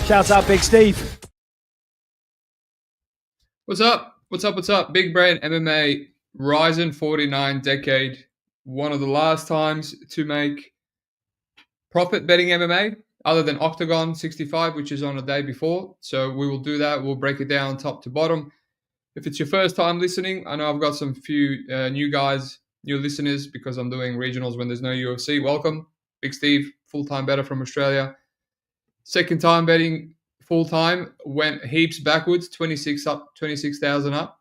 Shout out Big Steve. What's up? What's up? What's up? Big Brain MMA RIZIN 49 decade. One of the last times to make profit betting MMA, other than Octagon 65, which is on the day before. So we will do that. We'll break it down top to bottom. If it's your first time listening, I know I've got some few new guys, new listeners, because I'm doing regionals when there's no UFC. Welcome. Big Steve, full-time bettor from Australia. Second time betting full-time, went heaps backwards, 26,000 up.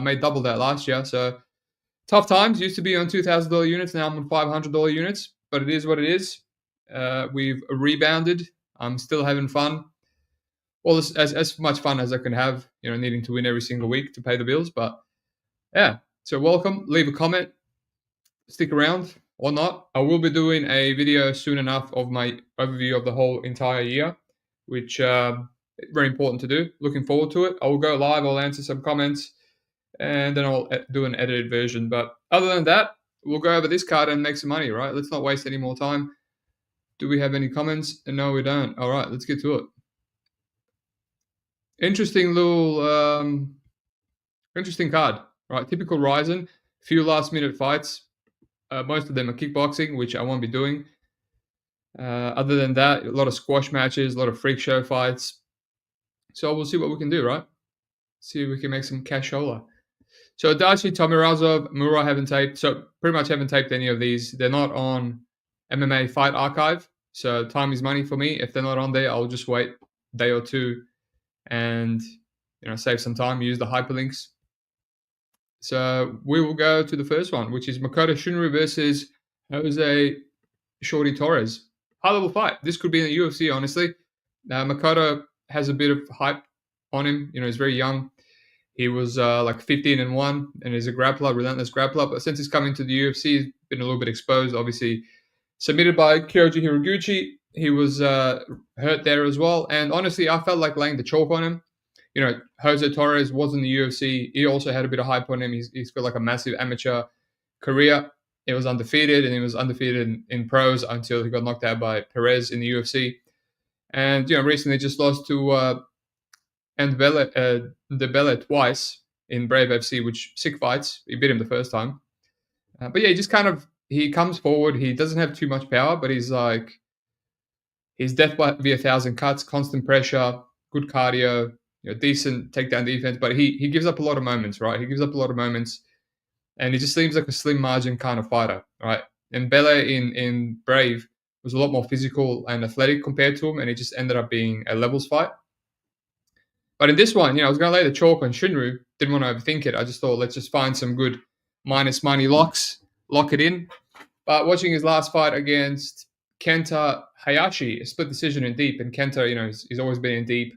Made double that last year. So tough times. Used to be on $2,000 units. Now I'm on $500 units, but it is what it is. We've rebounded. I'm still having fun. Well, as much fun as I can have, needing to win every single week to pay the bills. But yeah, so welcome. Leave a comment. Stick around or not. I will be doing a video soon enough of my overview of the whole entire year, which very important to do. Looking forward to it. I will go live. I'll answer some comments, and then I'll do an edited version. But other than that, we'll go over this card and make some money, right? Let's not waste any more time. Do we have any comments? No, we don't. All right, let's get to it. Interesting little, interesting card, right? Typical RIZIN. Few last-minute fights. Most of them are kickboxing, which I won't be doing. Other than that, a lot of squash matches, a lot of freak show fights. So we'll see what we can do, right? See if we can make some cashola. So Dachi, Tomirazov, Mura haven't taped. So pretty much haven't taped any of these. They're not on MMA Fight Archive. So time is money for me. If they're not on there, I'll just wait a day or two and save some time, use the hyperlinks. So we will go to the first one, which is Makoto Shinryu versus Jose Shorty Torres. High-level fight. This could be in the UFC, honestly. Makoto has a bit of hype on him. He's very young. He was like 15-1, and he's a grappler, relentless grappler. But since he's coming to the UFC, he's been a little bit exposed. Obviously, submitted by Kyoji Horiguchi. He was hurt there as well. And honestly, I felt like laying the chalk on him. Jose Torres was in the UFC. He also had a bit of hype on him. He's got like a massive amateur career. He was undefeated, and he was undefeated in pros until he got knocked out by Perez in the UFC. And, recently just lost to Ndebele twice in Brave FC, which sick fights. He beat him the first time. But yeah, he comes forward. He doesn't have too much power, but he's death via 1,000 cuts, constant pressure, good cardio, decent takedown defense. But he gives up a lot of moments, right? He gives up a lot of moments, and he just seems like a slim margin kind of fighter, right? And Bele in Brave was a lot more physical and athletic compared to him, and it just ended up being a levels fight. But in this one, I was going to lay the chalk on Shinryu. Didn't want to overthink it. I just thought, let's just find some good minus money locks, lock it in. But watching his last fight against Kenta Hayashi, a split decision in deep, and Kenta, he's always been in deep.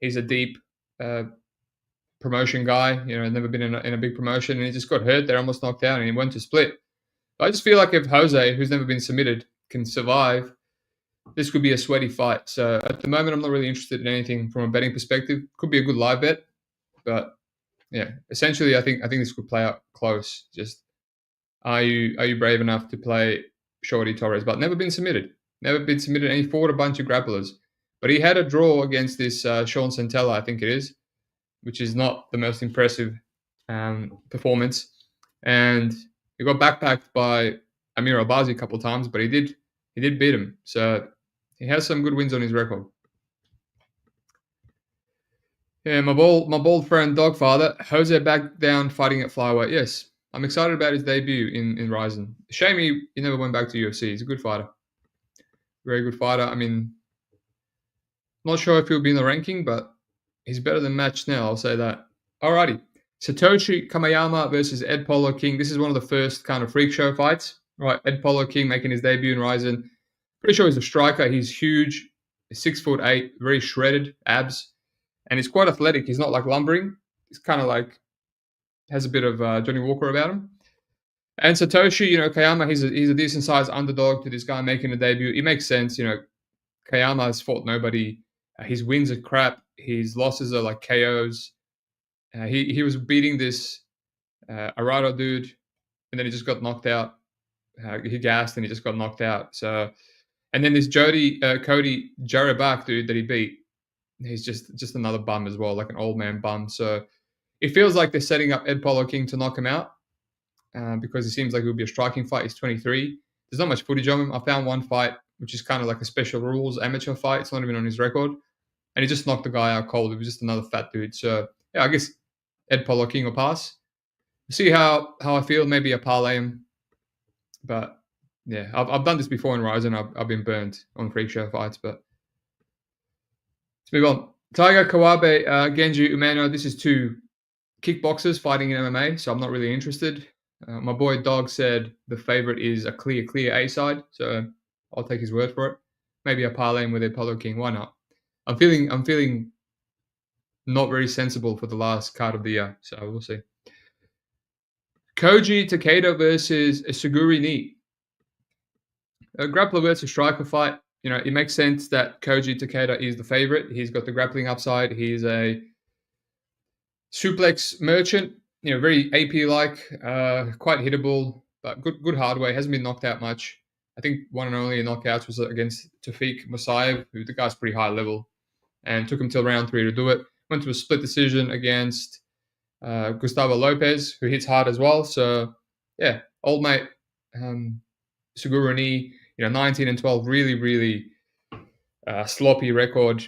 He's a deep promotion guy, never been in a big promotion, and he just got hurt there, almost knocked out, and he went to split. I just feel like if Jose, who's never been submitted, can survive, this could be a sweaty fight. So at the moment, I'm not really interested in anything from a betting perspective. Could be a good live bet, but yeah, essentially, I think this could play out close. Just are you brave enough to play Shorty Torres? But never been submitted. Never been submitted, and he fought a bunch of grapplers. But he had a draw against this Sean Santella, I think it is, which is not the most impressive performance. And he got backpacked by Amir Albazi a couple of times, but he did beat him. So he has some good wins on his record. Yeah, my bald friend Dogfather, Jose back down fighting at flyweight. Yes, I'm excited about his debut in RIZIN. Shame he never went back to UFC. He's a good fighter. Very good fighter. I mean, not sure if he'll be in the ranking, but he's better than Matt Snell, I'll say that. Alrighty. Satoshi Kamiyama versus Ed Polo King. This is one of the first kind of freak show fights. Right, Ed Polo King making his debut in RIZIN. Pretty sure he's a striker. He's huge. He's 6'8", very shredded, abs. And he's quite athletic. He's not like lumbering. He's kind of like, has a bit of Johnny Walker about him. And Satoshi, Kayama, he's a decent sized underdog to this guy making a debut. It makes sense, Kayama has fought nobody. His wins are crap. His losses are like KOs. He was beating this Arado dude, and then he just got knocked out. He gassed and he just got knocked out. So, and then this Cody Jarabak dude that he beat, he's just another bum as well, like an old man bum. So it feels like they're setting up Ed Polo King to knock him out because it seems like it would be a striking fight. He's 23. There's not much footage of him. I found one fight, which is kind of like a special rules amateur fight. It's not even on his record. And he just knocked the guy out cold. It was just another fat dude. So, yeah, I guess Ed Polo King will pass. See how I feel. Maybe a parlay him. But, yeah, I've done this before in RIZIN. I've been burned on freak show fights. But let's move on. Tiger Kawabe, Genji Umeno. This is two kickboxers fighting in MMA, so I'm not really interested. My boy Dog said the favorite is a clear A side, so I'll take his word for it. Maybe a parlay him with a Polo King. Why not? I'm feeling not very sensible for the last card of the year, so we'll see. Koji Takeda versus Suguru Ni. A grappler versus striker fight. You know, it makes sense that Koji Takeda is the favorite. He's got the grappling upside. He's a suplex merchant. You know, very AP-like, quite hittable, but good hard way. Hasn't been knocked out much. I think one and only knockouts was against Tafik Musayev, who the guy's pretty high level, and took him till round 3 to do it. Went to a split decision against Gustavo Lopez, who hits hard as well. So, yeah, old mate Suguru Ni, 19-12, really sloppy record.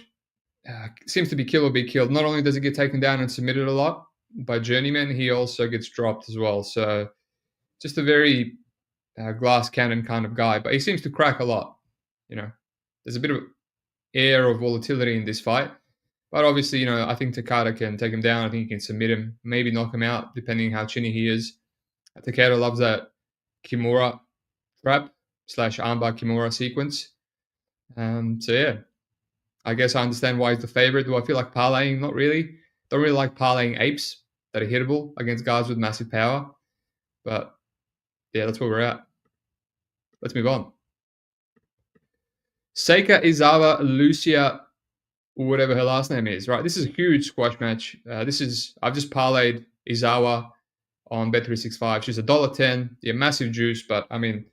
Seems to be kill or be killed. Not only does he get taken down and submitted a lot by journeymen, he also gets dropped as well. So just a very glass cannon kind of guy. But he seems to crack a lot. There's a bit of air of volatility in this fight. But obviously, I think Takeda can take him down. I think he can submit him, maybe knock him out, depending how chinny he is. Takeda loves that Kimura trap / armbar Kimura sequence. So, yeah. I guess I understand why he's the favorite. Do I feel like parlaying? Not really. Don't really like parlaying apes that are hittable against guys with massive power. But, yeah, that's where we're at. Let's move on. Seika, Izawa, Lucia, whatever her last name is, right? This is a huge squash match. I've just parlayed Izawa on Bet365. She's $1.10. Yeah, massive juice, but, I mean,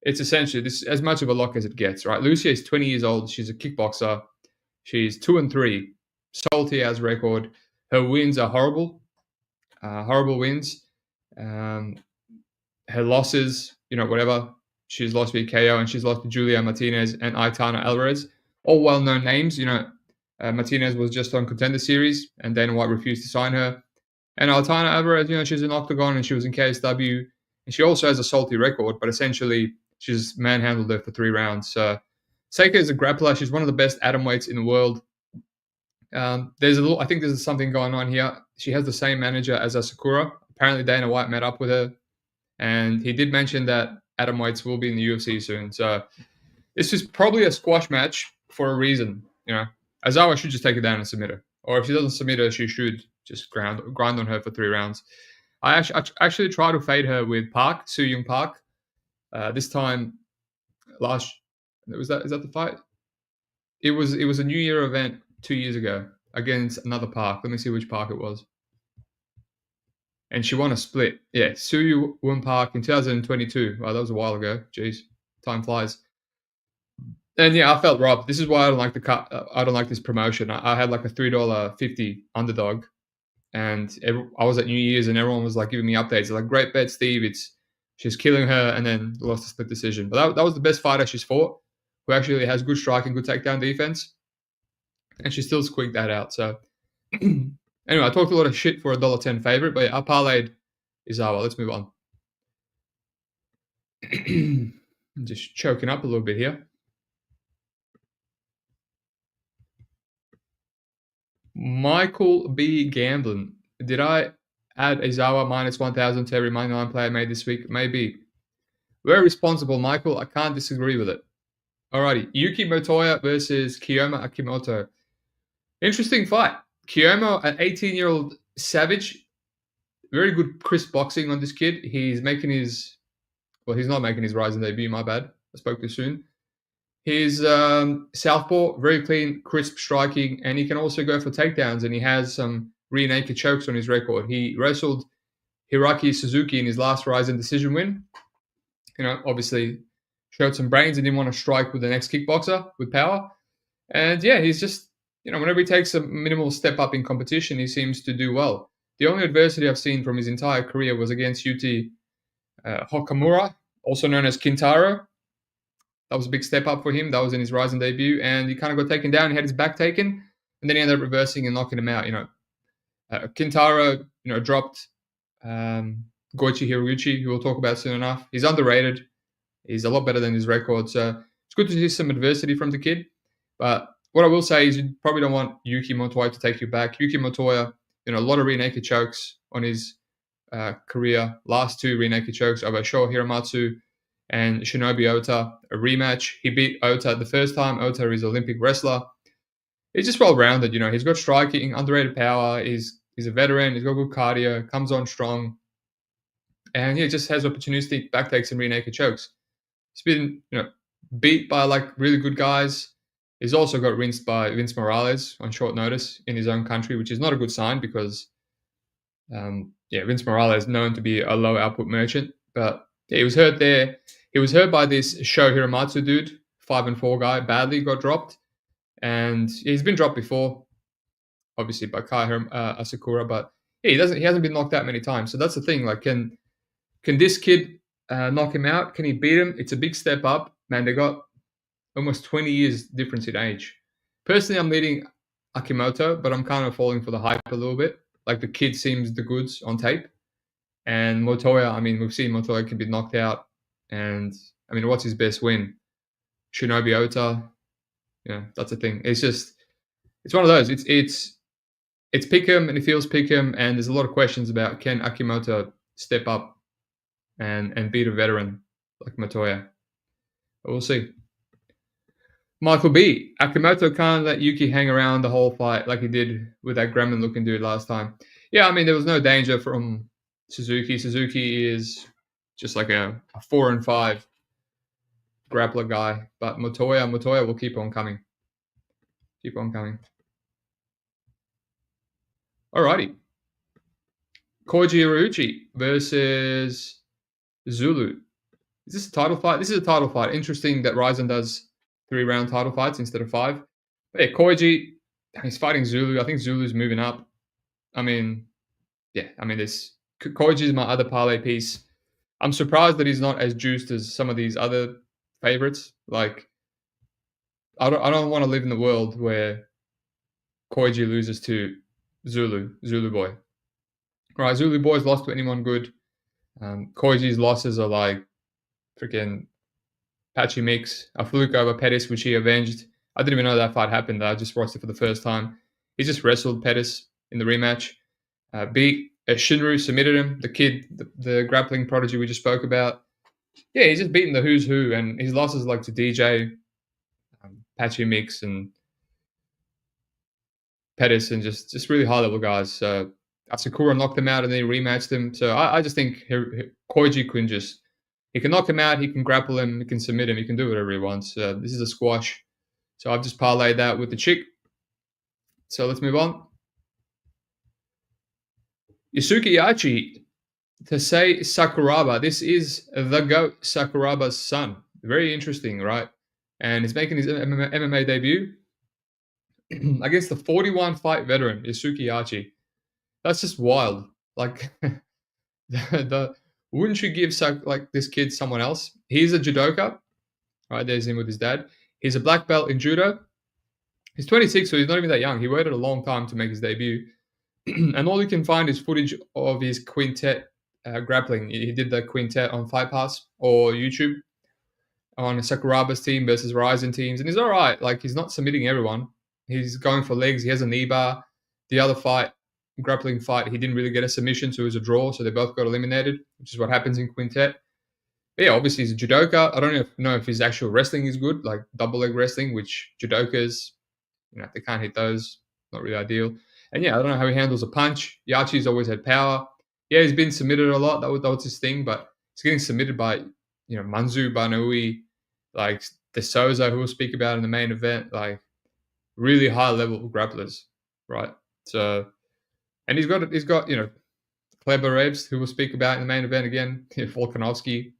it's essentially this as much of a lock as it gets, right? Lucia is 20 years old. She's a kickboxer. She's 2-3. Salty as record. Her wins are horrible. Horrible wins. Her losses, whatever. She's lost to KO and she's lost to Julia Martinez and Aitana Alvarez. All well-known names. Martinez was just on Contender Series and Dana White refused to sign her. And Aitana Alvarez, she's in Octagon and she was in KSW. And she also has a salty record, but essentially she's manhandled her for 3 rounds. So Seika is a grappler. She's one of the best atom weights in the world. I think there's something going on here. She has the same manager as Sakura. Apparently Dana White met up with her. And he did mention that atom weights will be in the UFC soon. So this is probably a squash match for a reason. Izawa should just take her down and submit her. Or if she doesn't submit her, she should just grind on her for 3 rounds. I actually tried to fade her with Park, Soo-Young Park. This time is that the fight? It was a New Year event 2 years ago against another Park. Let me see which Park it was. And she won a split. Yeah, Soo-Young Park in 2022. Wow, that was a while ago. Jeez, time flies. And yeah, I felt robbed. This is why I don't like I don't like this promotion. I had like a $3.50 underdog. And I was at New Year's and everyone was like giving me updates. They're like, great bet, Steve. She's killing her and then lost a split decision. But that was the best fighter she's fought, who actually has good striking, good takedown defense. And she still squeaked that out. So anyway, I talked a lot of shit for a $1.10 favorite, but yeah, I parlayed Izawa. Let's move on. I'm just choking up a little bit here. Michael B. Gamblin. Did I add Izawa minus 1,000 to every money line play I made this week? Maybe. Very responsible, Michael. I can't disagree with it. Alrighty. Yuki Motoya versus Kyouma Akimoto. Interesting fight. Kyouma, an 18-year-old savage. Very good crisp boxing on this kid. He's not making his RIZIN debut, my bad. I spoke too soon. He's southpaw, very clean, crisp striking, and he can also go for takedowns, and he has some rear naked chokes on his record. He wrestled Hiroki Suzuki in his last RIZIN decision win. Obviously, showed some brains and didn't want to strike with the next kickboxer with power. And yeah, he's just whenever he takes a minimal step up in competition, he seems to do well. The only adversity I've seen from his entire career was against Yuti Hokamura, also known as Kintaro. That was a big step up for him. That was in his RIZIN debut, and he kind of got taken down. He had his back taken, and then he ended up reversing and knocking him out. Kintaro, dropped Goichi Horiguchi, who we'll talk about soon enough. He's underrated. He's a lot better than his record, so it's good to see some adversity from the kid. But what I will say is you probably don't want Yuki Motoya to take you back. Yuki Motoya, a lot of rear naked chokes on his career. Last 2 rear naked chokes over Sho Hiramatsu and Shinobu Ota, a rematch. He beat Ota the first time. Ota is an Olympic wrestler. He's just well-rounded, He's got striking, underrated power. He's a veteran. He's got good cardio, comes on strong. And he just has opportunistic back takes and rear naked chokes. He's been, beat by, really good guys. He's also got rinsed by Vince Morales on short notice in his own country, which is not a good sign because, Vince Morales is known to be a low-output merchant. But he was hurt there. He was hurt by this Sho Hiramatsu dude, 5-4 guy, badly got dropped. And he's been dropped before, obviously by Asakura, but he hasn't been knocked out many times. So that's the thing. Can this kid knock him out? Can he beat him? It's a big step up. Man, they got almost 20 years difference in age. Personally, I'm leading Akimoto, but I'm kind of falling for the hype a little bit. The kid seems the goods on tape. And Motoya, we've seen Motoya can be knocked out. And, what's his best win? Shinobu Ota. Yeah, that's the thing. It's one of those. It's pick'em and it feels pick'em, and there's a lot of questions about can Akimoto step up and beat a veteran like Motoya. But we'll see. Michael B. Akimoto can't let Yuki hang around the whole fight like he did with that gremlin-looking dude last time. Yeah, there was no danger from Suzuki. Suzuki is just like a 4-5 grappler guy. But Motoya will keep on coming. Keep on coming. Alrighty. Koji Horiguchi versus Zulu. Is this a title fight? This is a title fight. Interesting that RIZIN does 3-round title fights instead of 5. But yeah, Koji, he's fighting Zulu. I think Zulu's moving up. This Koji is my other parlay piece. I'm surprised that he's not as juiced as some of these other favorites. I don't want to live in the world where Koji loses to Zulu boy. Right, Zulu boy's lost to anyone good. Koji's losses are freaking patchy mix, a fluke over Pettis, which he avenged. I didn't even know that fight happened. I just watched it for the first time. He just wrestled Pettis in the rematch. Beat Shinryu, submitted him. The kid, the grappling prodigy we just spoke about. Yeah, he's just beaten the who's who, and his losses to DJ, Patchy Mix, and Pettis, and just really high-level guys. So Asakura knocked him out, and then he rematched him. So I just think Koji he can knock him out, he can grapple him, he can submit him, he can do whatever he wants. This is a squash. So I've just parlayed that with the chick. So let's move on. Yusuke Yachi, Taisei Sakuraba. This is the GOAT, Sakuraba's son. Very interesting, right? And he's making his MMA debut against the 41-fight veteran, Yusuke Yachi. That's just wild. Wouldn't you give this kid someone else? He's a judoka. Right, there's him with his dad. He's a black belt in judo. He's 26, so he's not even that young. He waited a long time to make his debut. And all you can find is footage of his quintet grappling. He did the quintet on Fight Pass or YouTube on Sakuraba's team versus RIZIN teams. And he's all right. He's not submitting everyone. He's going for legs. He has a knee bar. The other fight, grappling fight, he didn't really get a submission, so it was a draw. So they both got eliminated, which is what happens in quintet. But yeah, obviously he's a judoka. I don't know if his actual wrestling is good, like double leg wrestling, which judokas, they can't hit those. Not really ideal. And yeah, I don't know how he handles a punch. Yachi's always had power. Yeah, he's been submitted a lot. That was his thing. But he's getting submitted by, Manzu Banui, De Souza, who we'll speak about in the main event. Really high level grapplers, right? So, and he's got Kleber Rebs, who we'll speak about in the main event again. Volkanovski,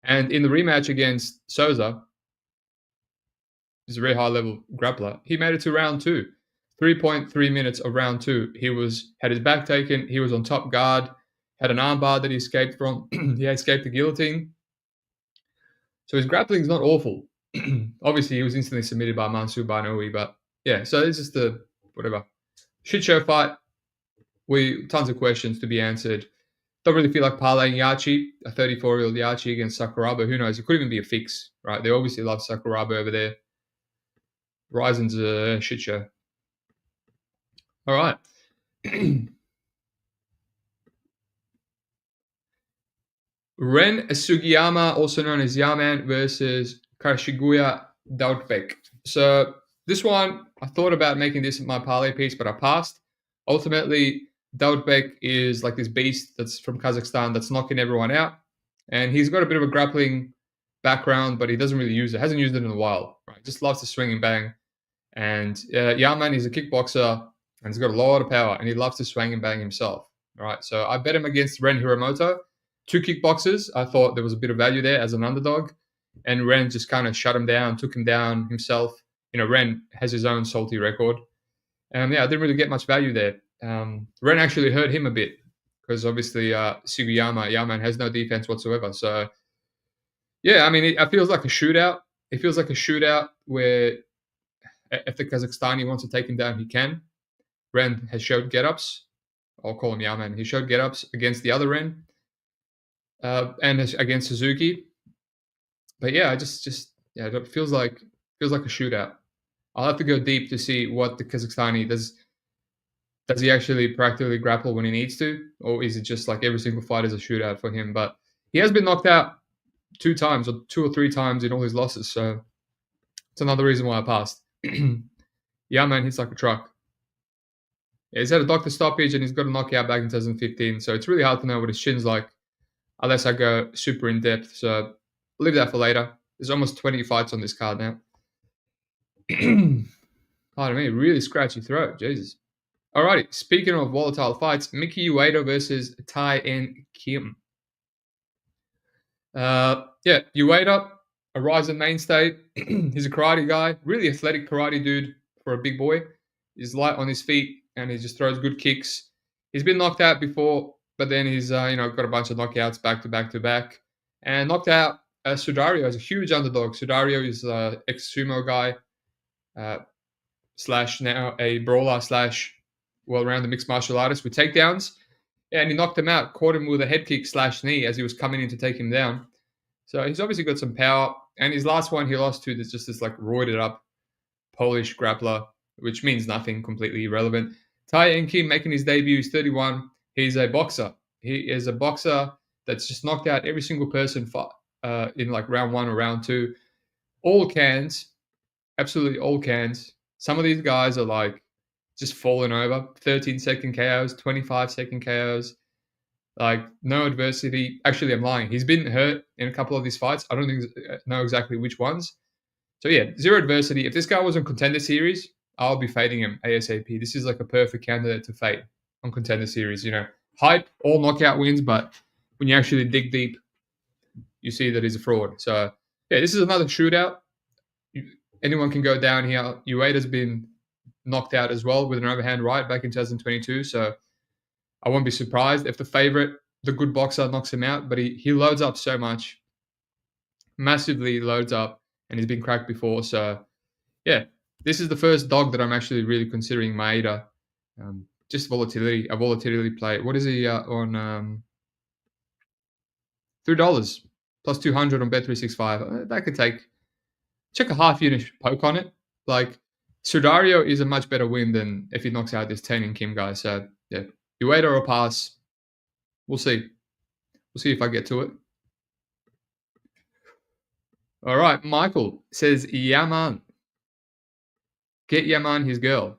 and in the rematch against Souza, he's a very high level grappler. He made it to round 2. 3.3 minutes of round 2. He had his back taken. He was on top guard. Had an armbar that he escaped from. He escaped the guillotine. So his grappling is not awful. Obviously, he was instantly submitted by Mansoor Barnaoui, but yeah. So it's just the whatever shit show fight. Tons of questions to be answered. Don't really feel like parlaying Yachi, a 34-year-old Yachi against Sakuraba. Who knows? It could even be a fix, right? They obviously love Sakuraba over there. RIZIN's a shit show. All right. Ren Sugiyama, also known as Yaman, versus Karshyga Dautbek. So this one, I thought about making this my parlay piece, but I passed. Ultimately, Dautbek is like this beast that's from Kazakhstan that's knocking everyone out. And he's got a bit of a grappling background, but he doesn't really use it. Hasn't used it in a while. Right? Just loves to swing and bang. And Yaman is a kickboxer, and he's got a lot of power, and he loves to swing and bang himself. All right, so I bet him against Ren Hiromoto. 2 kickboxers. I thought there was a bit of value there as an underdog. And Ren just kind of shut him down, took him down himself. You know, Ren has his own salty record. Yeah, I didn't really get much value there. Ren actually hurt him a bit because obviously Sugiyama, Yaman has no defense whatsoever. So, yeah, I mean, it feels like a shootout. It feels like a shootout where if the Kazakhstani wants to take him down, he can. Ren has showed get-ups. I'll call him Yaman. He showed get-ups against the other Ren. And against Suzuki, but yeah, it feels like a shootout. I'll have to go deep to see what the Kazakhstani does. Does he actually practically grapple when he needs to, or is it just like every single fight is a shootout for him? But he has been knocked out 2 times, or 2 or 3 times in all his losses, so it's another reason why I passed. Yaman hits like a truck. Yeah, he's had a doctor stoppage and he's got a knockout back in 2015, so it's really hard to know what his chin's like. Unless I go super in depth. So leave that for later. There's almost 20 fights on this card now. Pardon me, really scratchy throat. Jesus. Alrighty, speaking of volatile fights, Mikio Ueda versus Tae In Kim. Ueda, a RIZIN mainstay. He's a karate guy, really athletic karate dude for a big boy. He's light on his feet and he just throws good kicks. He's been knocked out before, but then he's got a bunch of knockouts back to back to back, and knocked out Sudario as a huge underdog. Sudario is an ex-sumo guy, slash now a brawler slash well-rounded mixed martial artist with takedowns, and he knocked him out, caught him with a head kick slash knee as he was coming in to take him down. So he's obviously got some power, and his last one he lost to is just this like roided up Polish grappler, which means nothing, completely irrelevant. Tae In Kim making his debut. He's 31. He's a boxer. He is a boxer that's just knocked out every single person in like round 1 or round 2. All cans, absolutely all cans. Some of these guys are like just falling over. 13-second KOs, 25-second KOs. Like no adversity. Actually, I'm lying. He's been hurt in a couple of these fights. I don't know exactly which ones. So yeah, 0 adversity. If this guy was on Contender Series, I'll be fading him ASAP. This is like a perfect candidate to fade on Contender Series. Hype, all knockout wins, but when you actually dig deep, you see that he's a fraud. So yeah, this is another shootout. Anyone can go down here. Ueda's been knocked out as well with an overhand right back in 2022. So I won't be surprised if the favorite, the good boxer, knocks him out. But he loads up so much, massively loads up, and he's been cracked before. So yeah, this is the first dog that I'm actually really considering Maeda. Just a volatility play. What is he on? $3 plus 200 on Bet365. That could check a half unit poke on it. Like Sudario is a much better win than if he knocks out this Tae In Kim guy. So yeah, Ueda or pass. We'll see. We'll see if I get to it. All right, Michael says Yaman. Get Yaman his girl.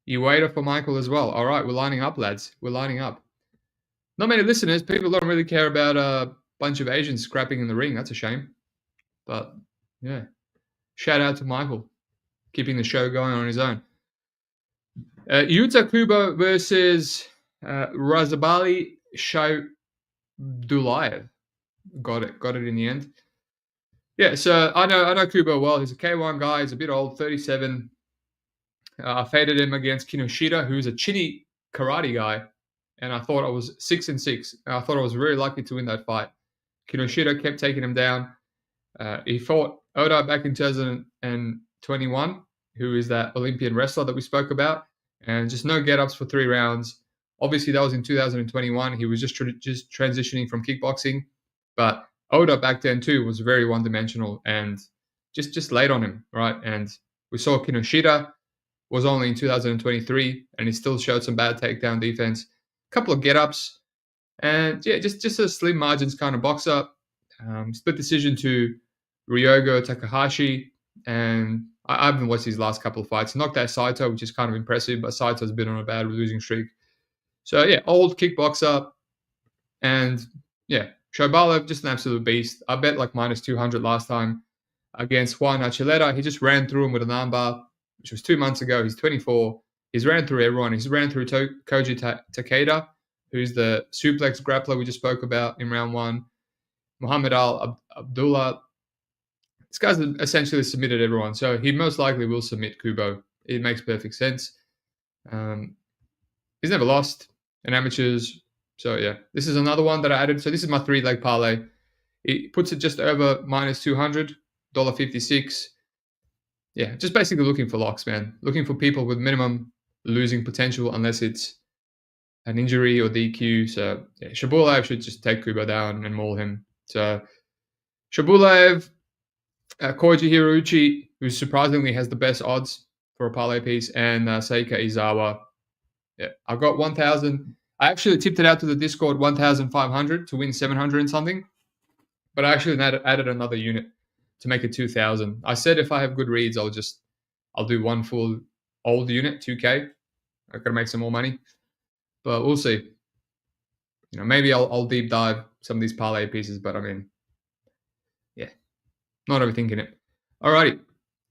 Ueda for Michael as well. All right, we're lining up, lads. We're lining up. Not many listeners. People don't really care about a bunch of Asians scrapping in the ring. That's a shame. But yeah, shout out to Michael, keeping the show going on his own. Yuta Kubo versus Razabali Shaudulayev. Got it in the end. Yeah, so I know Kubo well. He's a K1 guy. He's a bit old, 37. I faded him against Kinoshita, who's a chinny karate guy, and I thought I was 6-6. And I thought I was very lucky to win that fight. Kinoshita kept taking him down. He fought Oda back in 2021, who is that Olympian wrestler that we spoke about, and just no get-ups for 3 rounds. Obviously, that was in 2021. He was just transitioning from kickboxing, but Oda back then too was very one-dimensional and just laid on him, right? And we saw Kinoshita was only in 2023, and he still showed some bad takedown defense. A couple of get-ups, and yeah, just a slim margins kind of boxer. Split decision to Ryogo Takahashi, and I haven't watched his last couple of fights. He knocked out Saito, which is kind of impressive, but Saito's been on a bad losing streak. So yeah, old kickboxer, and yeah, Shobalev, just an absolute beast. I bet like -200 last time against Juan Archuleta. He just ran through him with an armbar, which was 2 months ago. He's 24. He's ran through everyone. He's ran through Koji Takeda, who's the suplex grappler we just spoke about in round 1. Muhammad Abdullah. This guy's essentially submitted everyone, so he most likely will submit Kubo. It makes perfect sense. He's never lost in amateurs. So yeah, this is another one that I added. So this is my 3-leg parlay. It puts it just over -200, $1.56. Yeah, just basically looking for locks, man. Looking for people with minimum losing potential, unless it's an injury or DQ. So yeah, Shabulev should just take Kubo down and maul him. So Shabulev, Koji Hiroochi, who surprisingly has the best odds for a parlay piece, and Seika Izawa. Yeah, I got 1,000. I actually tipped it out to the Discord 1,500 to win 700 and something, but I actually added another unit to make it 2,000. I said if I have good reads, I'll do one full old unit, 2K. I gotta make some more money, but we'll see. You know, maybe I'll deep dive some of these parlay pieces, but I mean, yeah, not overthinking it. Alrighty,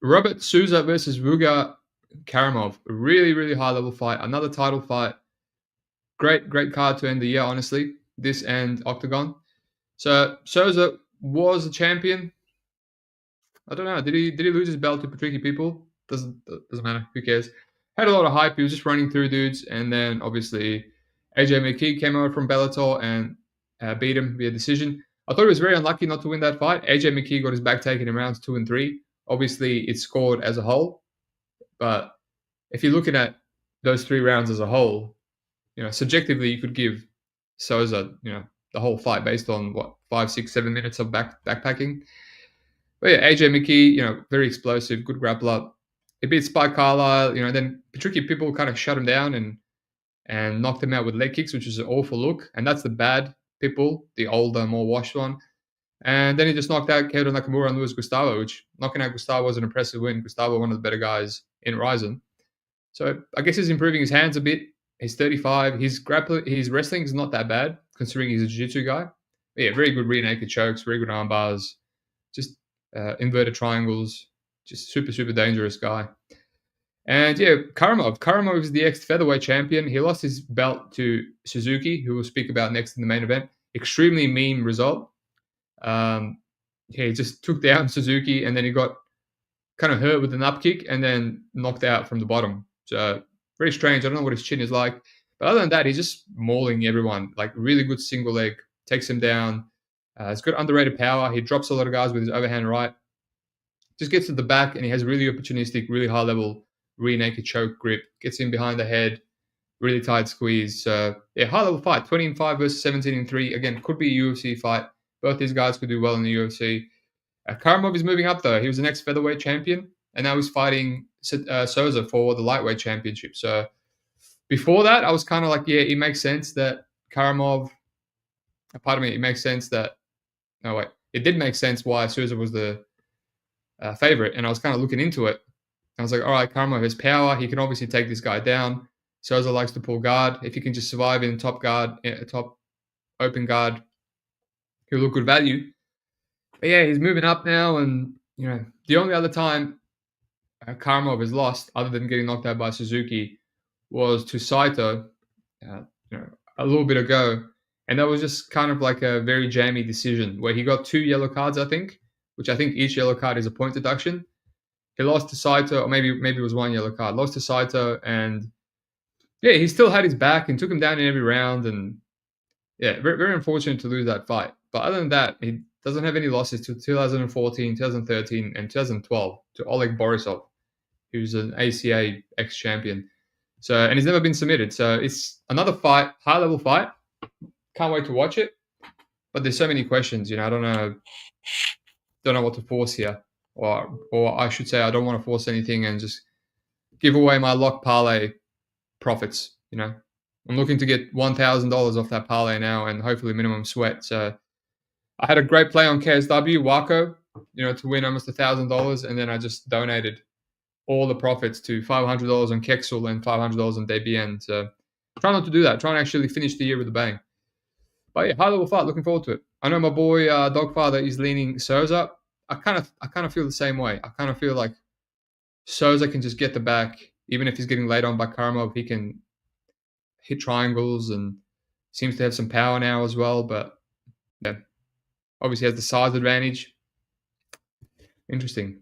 Robert Souza versus Vuga Karamov. A really, really high level fight. Another title fight. Great card to end the year, honestly. This and Octagon. So Souza was a champion. I don't know. Did he lose his belt to Patricky people? Doesn't matter. Who cares? Had a lot of hype. He was just running through dudes, and then obviously AJ McKee came over from Bellator and beat him via decision. I thought he was very unlucky not to win that fight. AJ McKee got his back taken in rounds 2 and 3. Obviously, it's scored as a whole, but if you're looking at those 3 rounds as a whole, you know, subjectively you could give Souza, you know, the whole fight based on what 5, 6, 7 minutes of backpacking. But yeah, AJ McKee, you know, very explosive, good grappler. He beat Spike Carlisle, you know, then Patricky people kind of shut him down and knocked him out with leg kicks, which is an awful look. And that's the bad people, the older, more washed one. And then he just knocked out Keito Nakamura and Luis Gustavo, which knocking out Gustavo was an impressive win. Gustavo, one of the better guys in RIZIN. So I guess he's improving his hands a bit. He's 35. His wrestling is not that bad, considering he's a jiu-jitsu guy. But yeah, very good rear naked chokes, very good arm bars, just inverted triangles, just super, super dangerous guy. And yeah, Karamov is the ex-featherweight champion. He lost his belt to Suzuki, who we'll speak about next in the main event. Extremely mean result. Yeah, he just took down Suzuki, and then he got kind of hurt with an up kick and then knocked out from the bottom. So very strange. I don't know what his chin is like. But other than that, he's just mauling everyone. Like really good single leg. Takes him down. He's got underrated power. He drops a lot of guys with his overhand right. Just gets to the back, and he has really opportunistic, really high level rear naked choke grip. Gets in behind the head. Really tight squeeze. So yeah, high level fight. 20-5 versus 17-3. Again, could be a UFC fight. Both these guys could do well in the UFC. Karamov is moving up though. He was the next featherweight champion, and now he's fighting Souza for the lightweight championship. So before that, I was kind of like, yeah, it makes sense that Karamov. Pardon me, it makes sense that. No wait, it did make sense why Souza was the favorite, and I was kind of looking into it. I was like, all right, Karamov has power. He can obviously take this guy down. Souza likes to pull guard. If he can just survive in top open guard, he'll look good value. But yeah, he's moving up now, and you know the only other time Karamov has lost, other than getting knocked out by Suzuki, was to Saito, a little bit ago, and that was just kind of like a very jammy decision where he got 2 yellow cards, I think, which I think each yellow card is a point deduction. He lost to Saito, or maybe it was one yellow card. Lost to Saito, and yeah, he still had his back and took him down in every round. And yeah, very, very unfortunate to lose that fight. But other than that, he doesn't have any losses to 2014, 2013, and 2012 to Oleg Borisov, who's an ACA ex-champion. So, and he's never been submitted. So it's another fight, high-level fight. Can't wait to watch it. But there's so many questions, I don't know what to force here, or I should say I don't want to force anything and just give away my lock parlay profits. I'm looking to get $1,000 off that parlay now, and hopefully minimum sweat. So I had a great play on KSW Wako, to win almost $1,000, and then I just donated all the profits to $500 on Kexel and $500 on Debian. So try not to do that. Try and actually finish the year with a bang. But yeah, high level fight. Looking forward to it. I know my boy Dogfather is leaning Souza. I kind of feel the same way. I kind of feel like Souza can just get the back, even if he's getting laid on by Karamov. He can hit triangles and seems to have some power now as well. But yeah, obviously has the size advantage. Interesting.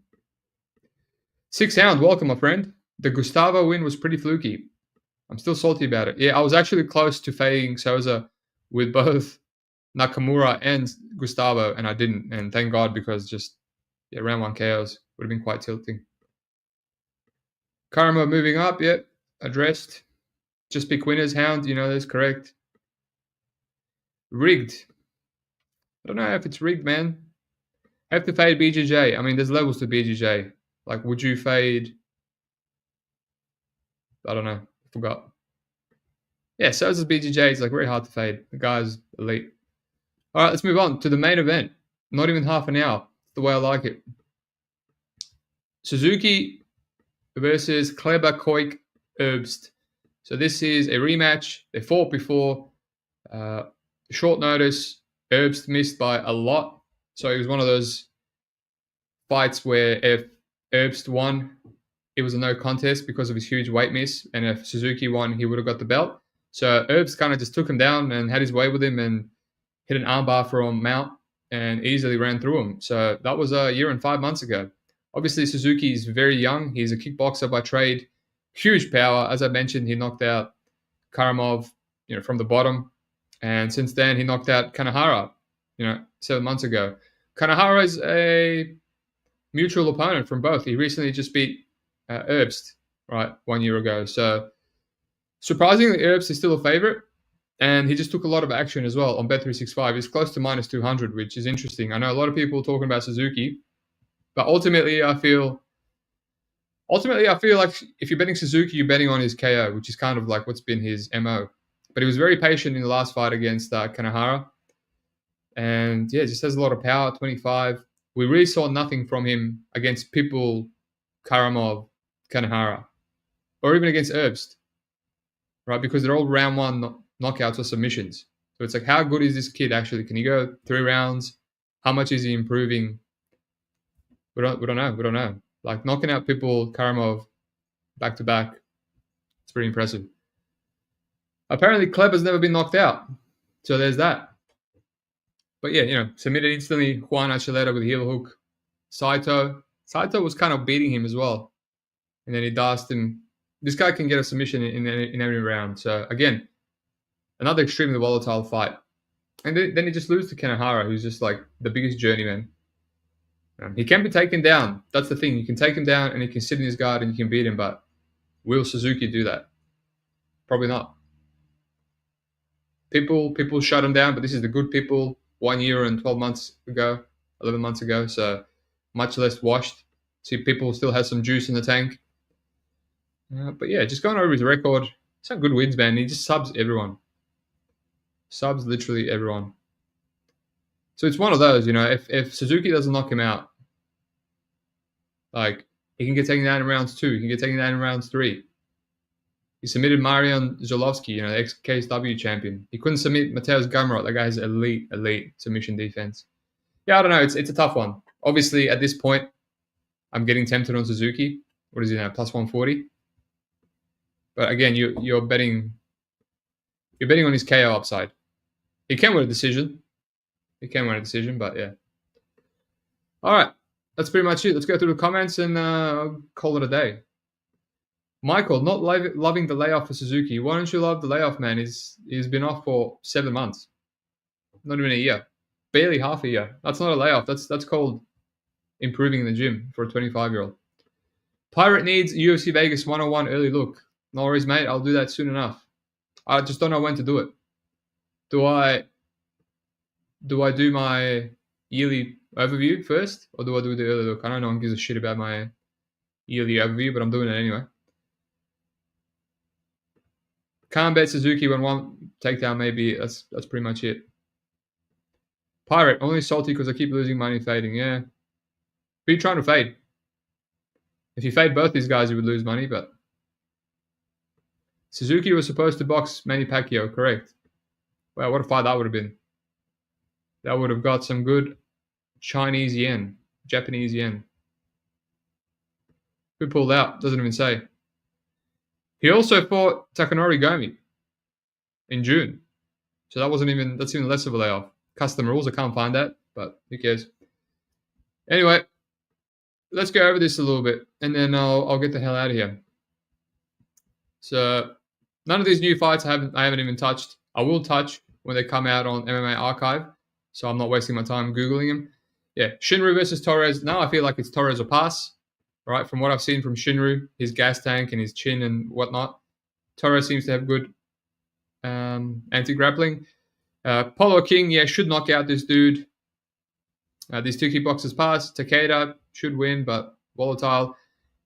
6 Hound, welcome, my friend. The Gustavo win was pretty fluky. I'm still salty about it. Yeah, I was actually close to fading Souza with both Nakamura and Gustavo, and I didn't. And thank God, because just round 1 KOs would have been quite tilting. Karma moving up, yep, addressed. Just pick winners, Hound, that's correct. Rigged. I don't know if it's rigged, man. Have to fade BJJ. I mean, there's levels to BJJ. Like, would you fade? I don't know. I forgot. Yeah, so is BJJ. It's like very hard to fade. The guy's elite. All right, let's move on to the main event. Not even half an hour. The way I like it. Suzuki versus Kleber Koik Herbst. So this is a rematch. They fought before. Short notice. Herbst missed by a lot. So it was one of those fights where if Herbst won, it was a no contest because of his huge weight miss. And if Suzuki won, he would have got the belt. So Herbst kind of just took him down and had his way with him and hit an armbar from Mount and easily ran through him. So that was a year and 5 months ago. Obviously, Suzuki is very young. He's a kickboxer by trade. Huge power. As I mentioned, he knocked out Karamov, from the bottom. And since then, he knocked out Kanahara, 7 months ago. Kanahara is a mutual opponent from both. He recently just beat Herbst, right, 1 year ago. So surprisingly, Herbst is still a favorite. And he just took a lot of action as well on Bet365. He's close to minus 200, which is interesting. I know a lot of people talking about Suzuki, but ultimately I feel like if you're betting Suzuki, you're betting on his KO, which is kind of like what's been his MO. But he was very patient in the last fight against Kanahara. And yeah, just has a lot of power, 25. We really saw nothing from him against Pitbull, Karamov, Kanahara, or even against Herbst, right? Because they're all round 1 knockouts or submissions. So it's like, how good is this kid actually? Can he go 3 rounds? How much is he improving? We don't know. Like knocking out Pitbull, Karamov, back to back, it's pretty impressive. Apparently, Kleber's never been knocked out, so there's that. But yeah, submitted instantly. Juan Archuleta with a heel hook. Saito was kind of beating him as well, and then he dashed him. This guy can get a submission in every round. So again, another extremely volatile fight. And then he just loses to Kanahara, who's just like the biggest journeyman. He can be taken down. That's the thing. You can take him down and he can sit in his guard and you can beat him. But will Suzuki do that? Probably not. People shut him down, but this is the good people 1 year and 12 months ago, 11 months ago. So much less washed. See, people still has some juice in the tank. But yeah, just going over his record. Some good wins, man. He just subs everyone. Subs literally everyone. So it's one of those, if Suzuki doesn't knock him out, like he can get taken down in rounds 2, he can get taken down in rounds 3. He submitted Marian Zolovsky, the ex-KSW champion. He couldn't submit Mateusz Gamrot. That guy has elite submission defense. Yeah, I don't know. It's a tough one. Obviously, at this point, I'm getting tempted on Suzuki. What is he now? Plus 140. But again, you're betting on his KO upside. He can win a decision. But yeah. All right. that's pretty much it. Let's go through the comments and call it a day. Michael, not loving the layoff for Suzuki. Why don't you love the layoff, man? He's been off for 7 months. Not even a year. Barely half a year. That's not a layoff. That's called improving in the gym for a 25-year-old. Pirate needs UFC Vegas 101 early look. No worries, mate. I'll do that soon enough. I just don't know when to do it. Do I do my yearly overview first, or do I do the early look? I know no one gives a shit about my yearly overview, but I'm doing it anyway. Can't bet Suzuki when one takedown, maybe. That's pretty much it. Pirate, only salty because I keep losing money fading. Yeah. Who are you trying to fade? If you fade both these guys, you would lose money, but... Suzuki was supposed to box Manny Pacquiao, correct. Wow, what a fight that would have been. That would have got some good Chinese yen, Japanese yen. Who pulled out? Doesn't even say. He also fought Takanori Gomi in June. So that's even less of a layoff. Custom rules, I can't find that, but who cares. Anyway, let's go over this a little bit, and then I'll get the hell out of here. So none of these new fights I haven't even touched. I will touch when they come out on MMA Archive, so I'm not wasting my time Googling them. Yeah, Shinryu versus Torres. Now I feel like it's Torres or pass, right? From what I've seen from Shinryu, his gas tank and his chin and whatnot. Torres seems to have good anti-grappling. Polo King, yeah, should knock out this dude. These two kickboxers pass. Takeda should win, but volatile.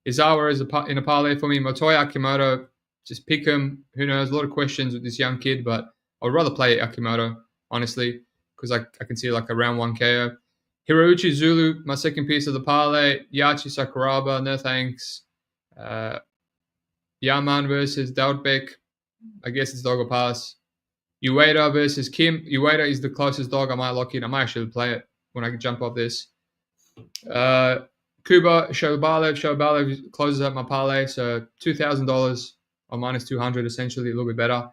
Izawa is in a parlay for me. Motoya, Akimoto, just pick him. Who knows? A lot of questions with this young kid, but I would rather play Akimoto, honestly, because I can see like a round 1 KO. Horiguchi, Zulu, my second piece of the parlay. Yachi, Sakuraba, no thanks. Yaman versus Dautbek. I guess it's dog or pass. Ueda versus Kim. Ueda is the closest dog I might lock in. I might actually play it when I can jump off this. Kuba, Shobalev closes out my parlay. So $2,000 or minus 200, essentially, a little bit better.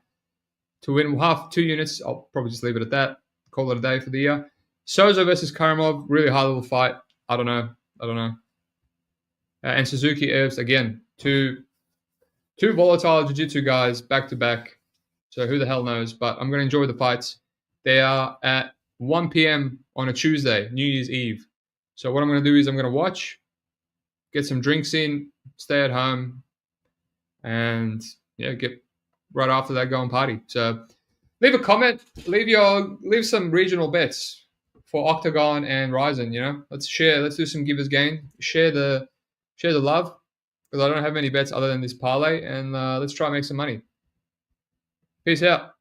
To win 2 units, I'll probably just leave it at that. Call it a day for the year. Souza versus Karamov, really high level fight. I don't know. And Suzuki Ervs, again, two volatile jiu-jitsu guys back to back. So who the hell knows? But I'm going to enjoy the fights. They are at 1 p.m. on a Tuesday, New Year's Eve. So what I'm going to do is I'm going to watch, get some drinks in, stay at home, and yeah, get right after that go and party. So leave a comment, leave some regional bets for Octagon and RIZIN. You know, let's do some givers gain, share the love, because I don't have many bets other than this parlay, and let's try and make some money. Peace out.